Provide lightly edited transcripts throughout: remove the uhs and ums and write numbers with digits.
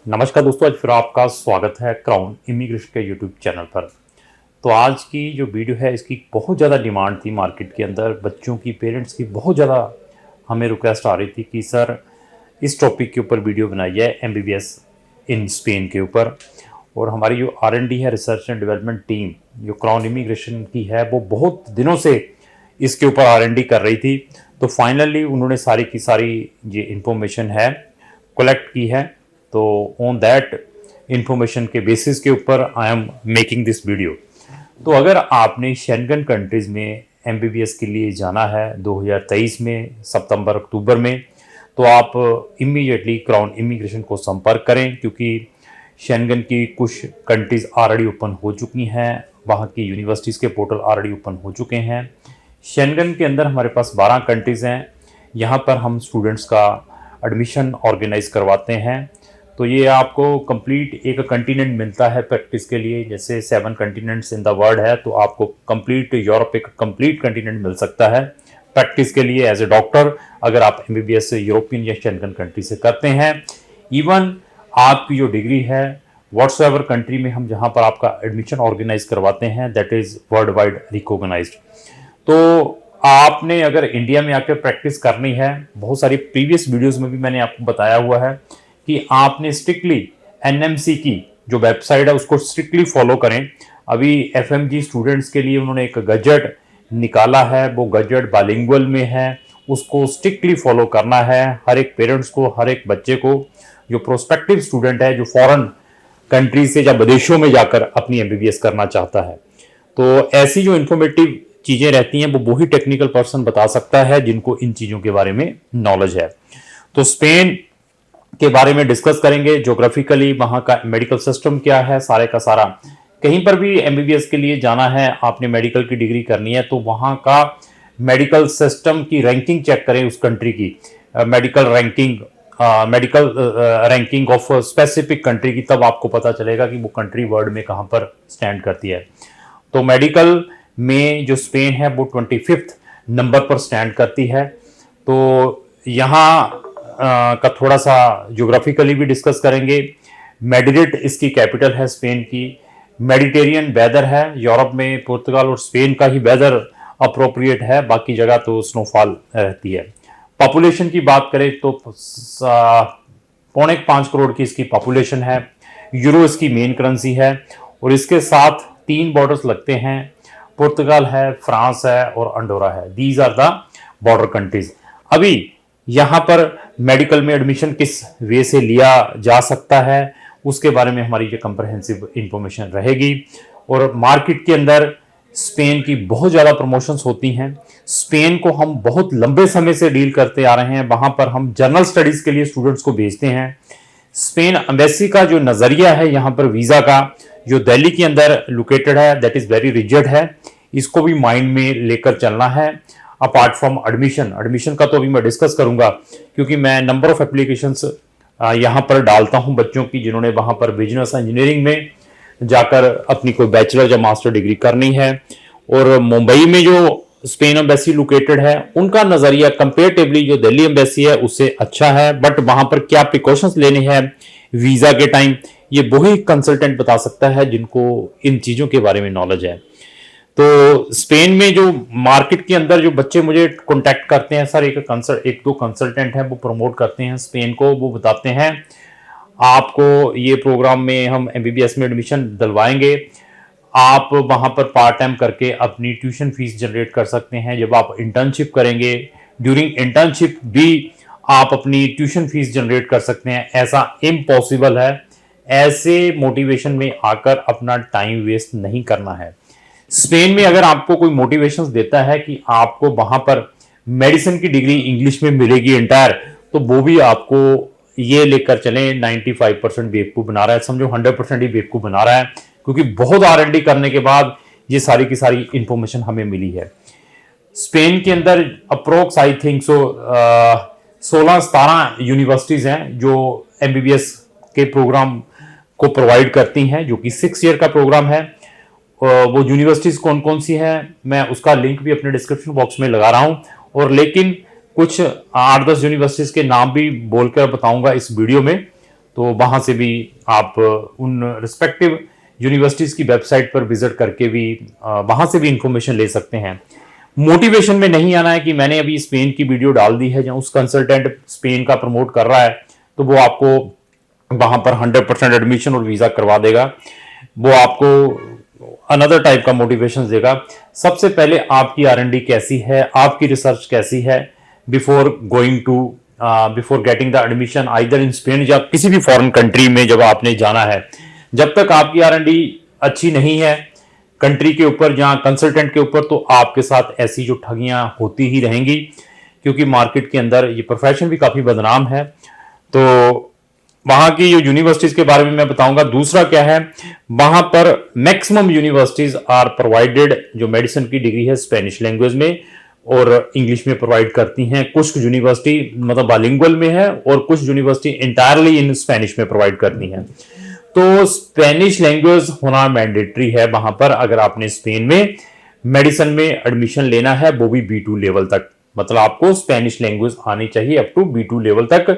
नमस्कार दोस्तों, आज फिर आपका स्वागत है क्राउन इमिग्रेशन के यूट्यूब चैनल पर। तो आज की जो वीडियो है इसकी बहुत ज़्यादा डिमांड थी मार्केट के अंदर, बच्चों की, पेरेंट्स की बहुत ज़्यादा हमें रिक्वेस्ट आ रही थी कि सर इस टॉपिक के ऊपर वीडियो बनाइए, एमबीबीएस इन स्पेन के ऊपर। और हमारी जो आर&डी है, रिसर्च एंड डेवलपमेंट टीम जो क्राउन इमिग्रेशन की है, वो बहुत दिनों से इसके ऊपर आर&डी कर रही थी। तो फाइनली उन्होंने सारी की सारी ये इंफॉर्मेशन है कलेक्ट की है। तो ऑन दैट इंफॉर्मेशन के बेसिस के ऊपर I am making this video. तो अगर आपने शेंगन कंट्रीज़ में एमबीबीएस के लिए जाना है 2023 में सितंबर अक्टूबर में, तो आप इमीडिएटली क्राउन इमिग्रेशन को संपर्क करें, क्योंकि शेंगन की कुछ कंट्रीज़ ऑलरेडी ओपन हो चुकी हैं, वहाँ की यूनिवर्सिटीज़ के पोर्टल ऑलरेडी ओपन हो चुके हैं। शेंगन के अंदर हमारे पास 12 कंट्रीज़ हैं, यहाँ पर हम स्टूडेंट्स का एडमिशन ऑर्गेनाइज करवाते हैं। तो ये आपको कंप्लीट एक कंटिनेंट मिलता है प्रैक्टिस के लिए, जैसे 7 कंटिनेंट्स इन द वर्ल्ड है, तो आपको कंप्लीट यूरोप एक कंप्लीट कंटिनेंट मिल सकता है प्रैक्टिस के लिए एज ए डॉक्टर, अगर आप एमबीबीएस यूरोपियन या शेंगन कंट्री से करते हैं। इवन आपकी जो डिग्री है व्हाट्सएवर कंट्री में हम जहाँ पर आपका एडमिशन ऑर्गेनाइज करवाते हैं, that is world wide recognised. तो आपने अगर इंडिया में आकर प्रैक्टिस करनी है, बहुत सारी प्रीवियस वीडियोस में भी मैंने आपको बताया हुआ है कि आपने स्ट्रिक्टली एनएमसी की जो वेबसाइट है उसको स्ट्रिक्टली फॉलो करें। अभी एफएमजी स्टूडेंट्स के लिए उन्होंने एक गजट निकाला है, वो गजट बाइलिंगुअल में है, उसको स्ट्रिक्टली फॉलो करना है। हर एक पेरेंट्स को, हर एक बच्चे को, जो प्रोस्पेक्टिव स्टूडेंट है, जो फॉरेन कंट्री से या विदेशों में जाकर अपनी एमबीबीएस करना चाहता है, तो ऐसी जो इन्फॉर्मेटिव चीज़ें रहती हैं वो वही टेक्निकल पर्सन बता सकता है जिनको इन चीज़ों के बारे में नॉलेज है। तो स्पेन के बारे में डिस्कस करेंगे, ज्योग्राफिकली वहाँ का मेडिकल सिस्टम क्या है, सारे का सारा। कहीं पर भी एमबीबीएस के लिए जाना है, आपने मेडिकल की डिग्री करनी है, तो वहाँ का मेडिकल सिस्टम की रैंकिंग चेक करें, उस कंट्री की medical ranking of specific country की, तब आपको पता चलेगा कि वो कंट्री वर्ल्ड में कहाँ पर स्टैंड करती है। तो मेडिकल में जो स्पेन है वो 25th नंबर पर स्टैंड करती है। तो यहाँ का थोड़ा सा ज्योग्राफिकली भी डिस्कस करेंगे। मैड्रिड इसकी कैपिटल है स्पेन की। मेडिटेरियन वेदर है, यूरोप में पुर्तगाल और स्पेन का ही वेदर अप्रोप्रिएट है, बाकी जगह तो स्नोफॉल रहती है। पॉपुलेशन की बात करें तो 5.25 करोड़ की इसकी पॉपुलेशन है। यूरो इसकी मेन करेंसी है और इसके साथ 3 बॉर्डर्स लगते हैं, पुर्तगाल है, फ्रांस है और अंडोरा है। These are the border countries. अभी यहाँ पर मेडिकल में एडमिशन किस वे से लिया जा सकता है उसके बारे में हमारी ये कंप्रहेंसिव इंफॉर्मेशन रहेगी। और मार्केट के अंदर स्पेन की बहुत ज़्यादा प्रमोशंस होती हैं। स्पेन को हम बहुत लंबे समय से डील करते आ रहे हैं, वहाँ पर हम जर्नल स्टडीज़ के लिए स्टूडेंट्स को भेजते हैं। स्पेन एम्बेसी का जो नज़रिया है यहाँ पर वीज़ा का, जो दिल्ली के अंदर लोकेटेड है, दैट इज़ वेरी रिजिड है, इसको भी माइंड में लेकर चलना है। अपार्ट फ्रॉम एडमिशन का तो अभी मैं डिस्कस करूंगा, क्योंकि मैं नंबर ऑफ एप्लीकेशंस यहाँ पर डालता हूँ बच्चों की जिन्होंने वहाँ पर बिजनेस इंजीनियरिंग में जाकर अपनी कोई बैचलर या मास्टर डिग्री करनी है। और मुंबई में जो स्पेन एम्बेसी लोकेटेड है उनका नज़रिया कंपेरेटिवली जो दिल्ली एम्बेसी है उससे अच्छा है, बट वहाँ पर क्या प्रिकॉशंस लेने हैं वीज़ा के टाइम, ये वही कंसल्टेंट बता सकता है जिनको इन चीज़ों के बारे में नॉलेज है। तो स्पेन में जो मार्केट के अंदर जो बच्चे मुझे कांटेक्ट करते हैं, सर एक दो कंसल्टेंट हैं वो प्रमोट करते हैं स्पेन को, वो बताते हैं आपको ये प्रोग्राम में हम एमबीबीएस में एडमिशन दिलवाएंगे, आप वहाँ पर पार्ट टाइम करके अपनी ट्यूशन फीस जनरेट कर सकते हैं। जब आप इंटर्नशिप करेंगे, ड्यूरिंग इंटर्नशिप भी आप अपनी ट्यूशन फीस जनरेट कर सकते हैं। ऐसा इम्पॉसिबल है, ऐसे मोटिवेशन में आकर अपना टाइम वेस्ट नहीं करना है। स्पेन में अगर आपको कोई मोटिवेशंस देता है कि आपको वहां पर मेडिसिन की डिग्री इंग्लिश में मिलेगी एंटायर, तो वो भी आपको ये लेकर चलें 95% बेवकूफ़ बना रहा है, समझो 100% ही बेवकूफ़ बना रहा है, क्योंकि बहुत आर&डी करने के बाद ये सारी की सारी इंफॉर्मेशन हमें मिली है। स्पेन के अंदर अप्रोक्स आई थिंक 16-17 यूनिवर्सिटीज़ हैं जो एमबीबीएस के प्रोग्राम को प्रोवाइड करती हैं, जो कि 6 ईयर का प्रोग्राम है। वो यूनिवर्सिटीज़ कौन कौन सी हैं मैं उसका लिंक भी अपने डिस्क्रिप्शन बॉक्स में लगा रहा हूँ, और लेकिन कुछ 8-10 यूनिवर्सिटीज़ के नाम भी बोलकर बताऊंगा इस वीडियो में। तो वहाँ से भी आप उन रिस्पेक्टिव यूनिवर्सिटीज़ की वेबसाइट पर विजिट करके भी वहाँ से भी इंफॉर्मेशन ले सकते हैं। मोटिवेशन में नहीं आना है कि मैंने अभी स्पेन की वीडियो डाल दी है जहाँ उस कंसल्टेंट स्पेन का प्रमोट कर रहा है तो वो आपको वहाँ पर 100% एडमिशन और वीज़ा करवा देगा। वो आपको अनदर टाइप का मोटिवेशन देगा। सबसे पहले आपकी R&D कैसी है, आपकी रिसर्च कैसी है before going to before getting the admission either in Spain या किसी भी फॉरेन कंट्री में जब आपने जाना है। जब तक आपकी R&D अच्छी नहीं है कंट्री के ऊपर या कंसल्टेंट के ऊपर, तो आपके साथ ऐसी जो ठगियां होती ही रहेंगी, क्योंकि मार्केट के अंदर ये प्रोफेशन भी काफ़ी बदनाम है। तो वहाँ की जो यूनिवर्सिटीज़ के बारे में मैं बताऊंगा। दूसरा क्या है, वहाँ पर मैक्सिमम यूनिवर्सिटीज़ आर प्रोवाइडेड जो मेडिसिन की डिग्री है स्पेनिश लैंग्वेज में और इंग्लिश में प्रोवाइड करती हैं। कुछ यूनिवर्सिटी मतलब बाइलिंगुअल में है और कुछ यूनिवर्सिटी इंटायरली इन स्पेनिश में प्रोवाइड करती हैं। तो स्पेनिश लैंग्वेज होना मैंडेटरी है वहां पर, अगर आपने स्पेन में मेडिसिन में एडमिशन लेना है, वो भी B2 लेवल तक। मतलब आपको स्पेनिश लैंग्वेज आनी चाहिए अप टू B2 लेवल तक,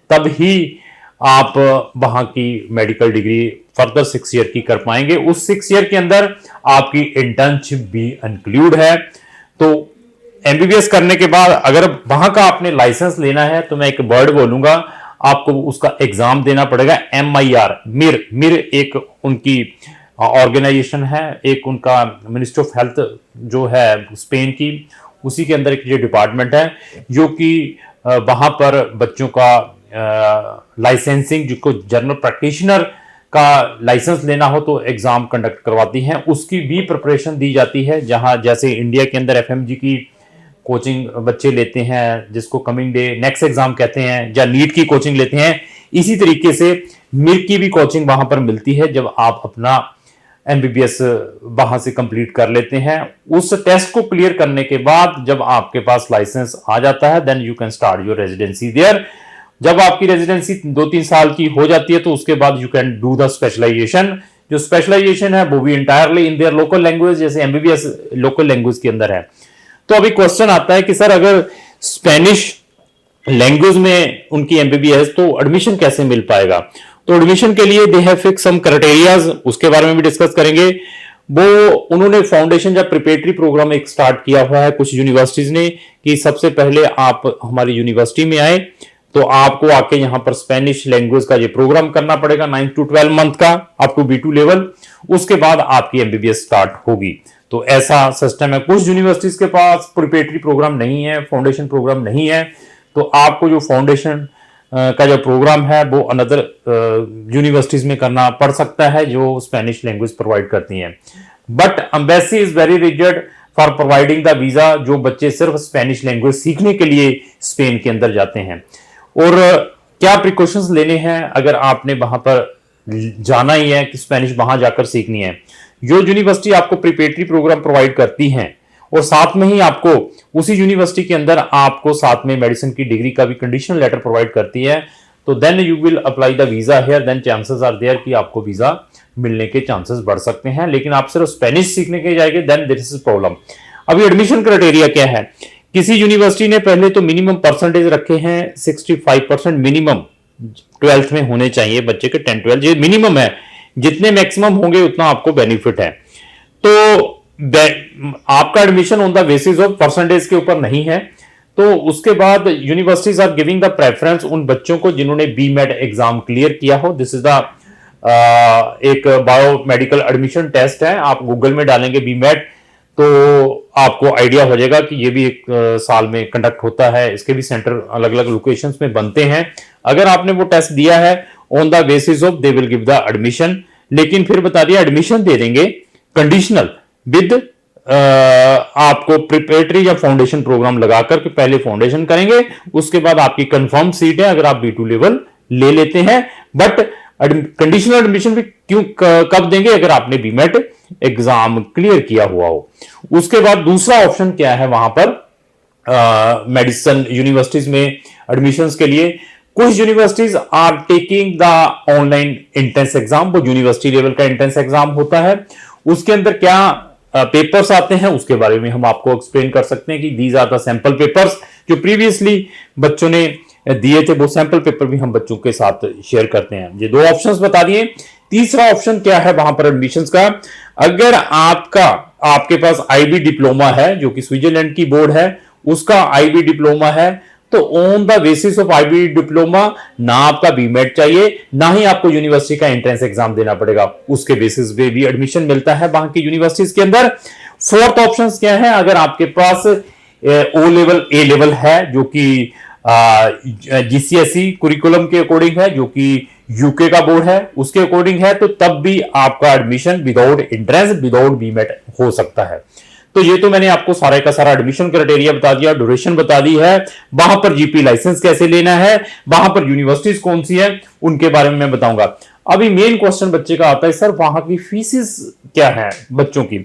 तब ही आप वहां की मेडिकल डिग्री फर्दर 6 ईयर की कर पाएंगे। उस 6 ईयर के अंदर आपकी इंटर्नशिप भी इंक्लूड है। तो MBBS करने के बाद अगर वहां का आपने लाइसेंस लेना है तो मैं एक वर्ड बोलूंगा, आपको उसका एग्जाम देना पड़ेगा। मिर एक उनकी ऑर्गेनाइजेशन है, एक उनका मिनिस्ट्री ऑफ हेल्थ जो है स्पेन की, उसी के अंदर एक ये डिपार्टमेंट है जो कि वहां पर बच्चों का लाइसेंसिंग, जिसको जनरल प्रैक्टिशनर का लाइसेंस लेना हो तो एग्जाम कंडक्ट करवाती हैं। उसकी भी प्रिपरेशन दी जाती है, जहां जैसे इंडिया के अंदर FMG की कोचिंग बच्चे लेते हैं जिसको कमिंग डे नेक्स्ट एग्जाम कहते हैं, या नीट की कोचिंग लेते हैं, इसी तरीके से मिर की भी कोचिंग वहां पर मिलती है। जब आप अपना MBBS वहां से कंप्लीट कर लेते हैं, उस टेस्ट को क्लियर करने के बाद जब आपके पास लाइसेंस आ जाता है, then you can start your residency there. जब आपकी रेजिडेंसी 2-3 साल की हो जाती है तो उसके बाद you can do the specialisation. जो स्पेशलाइजेशन है वो भी entirely in their local language, जैसे MBBS लोकल लैंग्वेज के अंदर है। तो अभी क्वेश्चन आता है कि सर अगर स्पेनिश लैंग्वेज में उनकी MBBS तो एडमिशन कैसे मिल पाएगा? तो एडमिशन के लिए they have fix some criterias, उसके बारे में भी डिस्कस करेंगे। वो उन्होंने फाउंडेशन या प्रिपरेटरी प्रोग्राम एक स्टार्ट किया हुआ है कुछ यूनिवर्सिटीज ने, कि सबसे पहले आप हमारी यूनिवर्सिटी में आए तो आपको आके यहाँ पर स्पेनिश लैंग्वेज का ये प्रोग्राम करना पड़ेगा 9 to 12 मंथ का अप टू B2 लेवल। उसके बाद आपकी MBBS स्टार्ट होगी। तो ऐसा सिस्टम है। कुछ यूनिवर्सिटीज के पास प्रिपरेटरी प्रोग्राम नहीं है, फाउंडेशन प्रोग्राम नहीं है, तो आपको जो फाउंडेशन का जो प्रोग्राम है वो अनदर यूनिवर्सिटीज में करना पड़ सकता है जो स्पेनिश लैंग्वेज प्रोवाइड करती हैं। But embassy is very rigid for providing the visa, जो बच्चे सिर्फ स्पेनिश लैंग्वेज सीखने के लिए स्पेन के अंदर जाते हैं। और क्या प्रिकॉशंस लेने हैं अगर आपने वहां पर जाना ही है कि स्पेनिश वहां जाकर सीखनी है। जो यूनिवर्सिटी आपको प्रिपरेटरी प्रोग्राम प्रोवाइड करती हैं और साथ में ही आपको उसी यूनिवर्सिटी के अंदर आपको साथ में मेडिसिन की डिग्री का भी कंडीशनल लेटर प्रोवाइड करती है, तो then you will apply the visa here, then chances are there कि आपको वीजा मिलने के चांसेस बढ़ सकते हैं। लेकिन आप सिर्फ स्पेनिश सीखने के जाएंगे देन दिस इज प्रॉब्लम। अभी एडमिशन क्राइटेरिया क्या है? किसी यूनिवर्सिटी ने पहले तो मिनिमम परसेंटेज रखे हैं 65% मिनिमम 12th में होने चाहिए बच्चे के। 10-12 ये मिनिमम है, जितने मैक्सिमम होंगे उतना आपको बेनिफिट है। तो आपका admission on the basis of percentage के ऊपर नहीं है। तो उसके बाद universities are giving the preference उन बच्चों को जिन्होंने BMed एग्जाम क्लियर किया हो। दिस इज द एक बायोमेडिकल एडमिशन टेस्ट है, आप गूगल में डालेंगे BMed तो आपको आइडिया हो जाएगा कि ये भी एक साल में कंडक्ट होता है। इसके भी सेंटर अलग अलग लोकेशंस में बनते हैं। अगर आपने वो टेस्ट दिया है on the basis of they will give the admission, लेकिन फिर बता दिया एडमिशन दे देंगे कंडीशनल विद आपको प्रिपरेटरी या फाउंडेशन प्रोग्राम लगाकर के पहले फाउंडेशन करेंगे, उसके बाद आपकी कंफर्म सीट है अगर आप B2 लेवल ले लेते हैं। बट कंडीशनल एडमिशन भी क्यों कब देंगे? अगर आपने BMed एग्जाम क्लियर किया हुआ हो। उसके बाद दूसरा ऑप्शन क्या है वहां पर मेडिसिन यूनिवर्सिटीज में एडमिशंस के लिए? कुछ universities are taking the online entrance exam, वो यूनिवर्सिटी लेवल का एंट्रेंस एग्जाम होता है। उसके अंदर क्या पेपर्स आते हैं उसके बारे में हम आपको एक्सप्लेन कर सकते हैं कि these are the sample papers जो प्रीवियसली बच्चों ने दिए थे, वो सैंपल पेपर भी हम बच्चों के साथ शेयर करते हैं। ये 2 ऑप्शंस बता दिए। तीसरा ऑप्शन क्या है वहां पर एडमिशंस का, अगर आपके पास आईबी डिप्लोमा है जो कि स्विट्जरलैंड की बोर्ड है, उसका आईबी डिप्लोमा है, तो on the basis of IB diploma ना आपका बीमेट चाहिए, ना ही आपको यूनिवर्सिटी का एंट्रेंस एग्जाम देना पड़ेगा, उसके बेसिस पे भी एडमिशन मिलता है वहां की यूनिवर्सिटीज के अंदर। फोर्थ ऑप्शन क्या है, अगर आपके पास ओ लेवल ए लेवल है जो कि जीसीएसई कुरिकुलम के अकॉर्डिंग है, जो कि यूके का बोर्ड है उसके अकॉर्डिंग है, तो तब भी आपका एडमिशन विदाउट एंट्रेंस विदाउट बीमेट हो सकता है। तो ये तो मैंने आपको सारे का सारा एडमिशन क्राइटेरिया बता दिया, ड्यूरेशन बता दी है, वहां पर जीपी लाइसेंस कैसे लेना है, वहां पर यूनिवर्सिटीज कौन सी है उनके बारे में मैं बताऊंगा। अभी मेन क्वेश्चन बच्चे का आता है, सर वहां की फीसेस क्या है बच्चों की।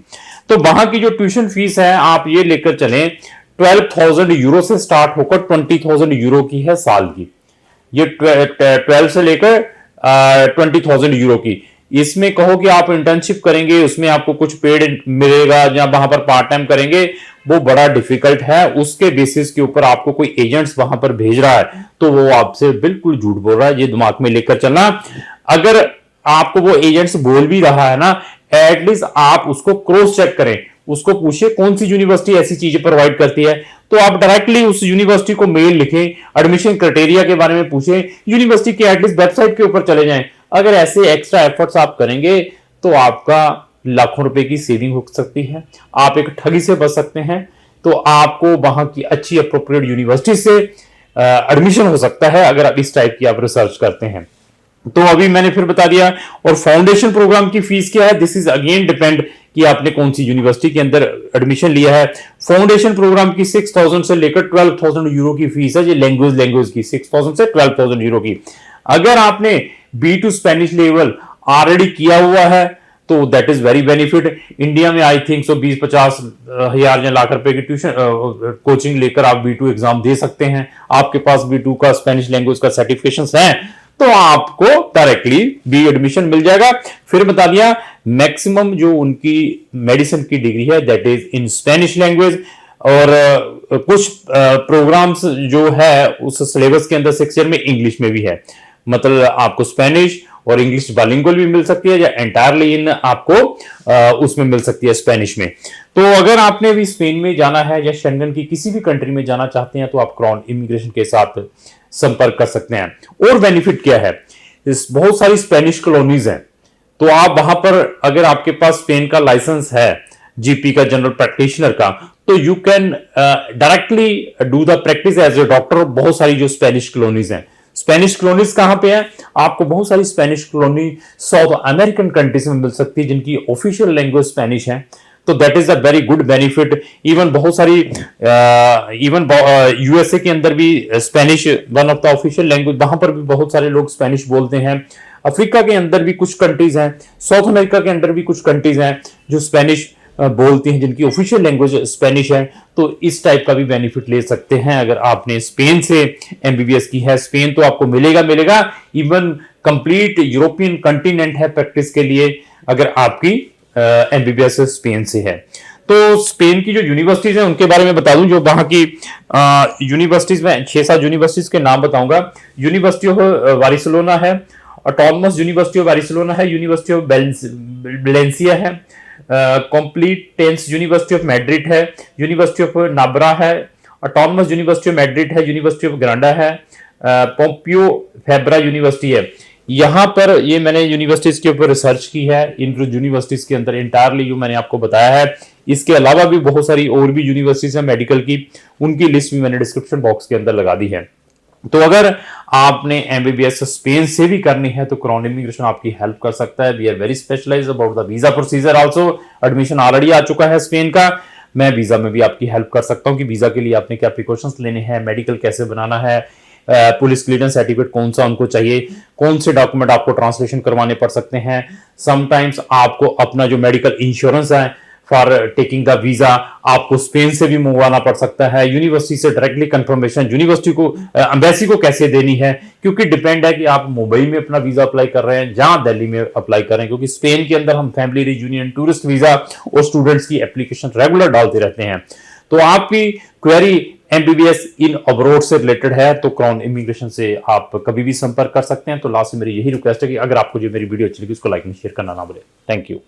तो वहां की जो ट्यूशन फीस है आप ये लेकर चलें 12,000 यूरो से स्टार्ट होकर 20,000 यूरो की है साल की। ये 12 से लेकर 20,000 यूरो की। इसमें कहो कि आप इंटर्नशिप करेंगे, उसमें आपको कुछ पेड मिलेगा या वहां पर पार्ट टाइम करेंगे, वो बड़ा डिफिकल्ट है। उसके बेसिस के ऊपर आपको कोई एजेंट्स वहां पर भेज रहा है तो वो आपसे बिल्कुल झूठ बोल रहा है, ये दिमाग में लेकर चलना। अगर आपको वो एजेंट्स बोल भी रहा है ना, एटलीस्ट आप उसको क्रॉस चेक करें, उसको पूछिए कौन सी यूनिवर्सिटी ऐसी चीजें प्रोवाइड करती है, तो आप डायरेक्टली उस यूनिवर्सिटी को मेल लिखें, एडमिशन क्राइटेरिया के बारे में पूछें, यूनिवर्सिटी के एटलीस्ट वेबसाइट के ऊपर चले जाएं। अगर ऐसे एक्स्ट्रा एफर्ट्स आप करेंगे तो आपका लाखों रुपए की सेविंग हो सकती है, आप एक ठगी से बच सकते हैं। तो आपको वहां की अच्छी अप्रोप्रिएट यूनिवर्सिटी से एडमिशन हो सकता है अगर आप इस टाइप की आप रिसर्च करते हैं। तो अभी मैंने फिर बता दिया। और फाउंडेशन प्रोग्राम की फीस क्या है, दिस इज अगेन डिपेंड कि आपने कौन सी यूनिवर्सिटी के अंदर एडमिशन लिया है। फाउंडेशन प्रोग्राम की 6,000 से लेकर 12,000 यूरो की फीस है, ये लैंग्वेज की 6,000 से 12,000 यूरो की। अगर आपने B2 स्पेनिश लेवल ऑलरेडी किया हुआ है तो that is very benefit. India में आई थिंक 20-50 हजार या लाख रुपए की ट्यूशन कोचिंग लेकर आप B2 एग्जाम दे सकते हैं। आपके पास B2 का स्पेनिश लैंग्वेज का सर्टिफिकेशन है तो आपको डायरेक्टली बी एडमिशन मिल जाएगा। फिर बता दिया मैक्सिमम जो उनकी मेडिसिन की डिग्री है that is in Spanish language. और कुछ प्रोग्राम्स जो है उस सिलेबस के अंदर 6 ईयर में इंग्लिश में भी है, मतलब आपको स्पेनिश और इंग्लिश बाइलिंगुअल भी मिल सकती है या एंटायरली इन आपको उसमें मिल सकती है स्पेनिश में। तो अगर आपने भी स्पेन में जाना है या शेंगन की किसी भी कंट्री में जाना चाहते हैं तो आप क्राउन इमिग्रेशन के साथ संपर्क कर सकते हैं। और बेनिफिट क्या है, इस बहुत सारी स्पेनिश कॉलोनीज हैं, तो आप वहां पर अगर आपके पास स्पेन का लाइसेंस है जीपी का, जनरल प्रैक्टिशनर का, तो you can directly do the practice as a doctor. बहुत सारी जो स्पेनिश कॉलोनीज हैं, स्पेनिश कॉलोनीज कहां पे है, आपको बहुत सारी Spanish colony South American countries में मिल सकती है जिनकी ऑफिशियल लैंग्वेज स्पेनिश है, तो that is a very good benefit. Even बहुत सारी इवन यूएसए के अंदर भी Spanish one of the official language, वहां पर भी बहुत सारे लोग स्पेनिश बोलते हैं। अफ्रीका के अंदर भी कुछ कंट्रीज हैं, साउथ अमेरिका के अंदर भी कुछ कंट्रीज हैं जो स्पेनिश बोलती हैं, जिनकी ऑफिशियल लैंग्वेज स्पेनिश है। तो इस टाइप का भी बेनिफिट ले सकते हैं अगर आपने स्पेन से एमबीबीएस की है। स्पेन तो आपको मिलेगा, इवन कंप्लीट यूरोपियन कंटिनेंट है प्रैक्टिस के लिए अगर आपकी एमबीबीएस स्पेन से है। तो स्पेन की जो यूनिवर्सिटीज हैं उनके बारे में बता दूं, जो वहां की यूनिवर्सिटीज में 6-7 यूनिवर्सिटीज के नाम बताऊंगा। यूनिवर्सिटी ऑफ बार्सिलोना है, ऑटोनमस यूनिवर्सिटी ऑफ बार्सिलोना है, यूनिवर्सिटी ऑफ वेलेंसिया है, कॉम्प्लीटेंस यूनिवर्सिटी ऑफ मैड्रिड है, यूनिवर्सिटी ऑफ नाब्रा है, ऑटोनमस यूनिवर्सिटी ऑफ मैड्रिड है, यूनिवर्सिटी ऑफ ग्रांडा है, पोम्पियो फेब्रा यूनिवर्सिटी है। यहां पर ये मैंने यूनिवर्सिटीज के ऊपर रिसर्च की है, इन यूनिवर्सिटीज के अंदर इंटायरली जो मैंने आपको बताया है। इसके अलावा भी बहुत सारी और भी यूनिवर्सिटीज हैं मेडिकल की, उनकी लिस्ट भी मैंने डिस्क्रिप्शन बॉक्स के अंदर लगा दी है। तो अगर आपने एमबीबीएस स्पेन से भी करनी है तो क्राउन इमिग्रेशन आपकी हेल्प कर सकता है। We are very specialised about the visa procedure also. Admission already आ चुका है स्पेन का, मैं वीजा में भी आपकी हेल्प कर सकता हूं कि वीजा के लिए आपने क्या प्रिकॉशंस लेने हैं, मेडिकल कैसे बनाना है, पुलिस क्लियरेंस सर्टिफिकेट कौन सा उनको चाहिए, कौन से डॉक्यूमेंट आपको ट्रांसलेशन करवाने पड़ सकते हैं। समटाइम्स आपको अपना जो मेडिकल इंश्योरेंस है फॉर टेकिंग द वीजा आपको स्पेन से भी मंगवाना पड़ सकता है। यूनिवर्सिटी से डायरेक्टली कंफर्मेशन यूनिवर्सिटी को एम्बेसी को कैसे देनी है, क्योंकि डिपेंड है कि आप मुंबई में अपना वीजा अप्लाई कर रहे हैं जहां दिल्ली में अप्लाई कर रहे हैं, क्योंकि स्पेन के अंदर हम फैमिली रियूनियन, टूरिस्ट वीजा और स्टूडेंट्स की एप्लीकेशन रेगुलर डालते रहते हैं। तो आपकी क्वेरी MBBS इन अब्रॉड से रिलेटेड है तो क्राउन इमिग्रेशन से आप कभी भी संपर्क कर सकते हैं। तो लास्ट में मेरी यही रिक्वेस्ट है कि अगर आपको जो मेरी वीडियो अच्छी लगी उसको लाइक एंड शेयर करना ना भूलें। Thank you.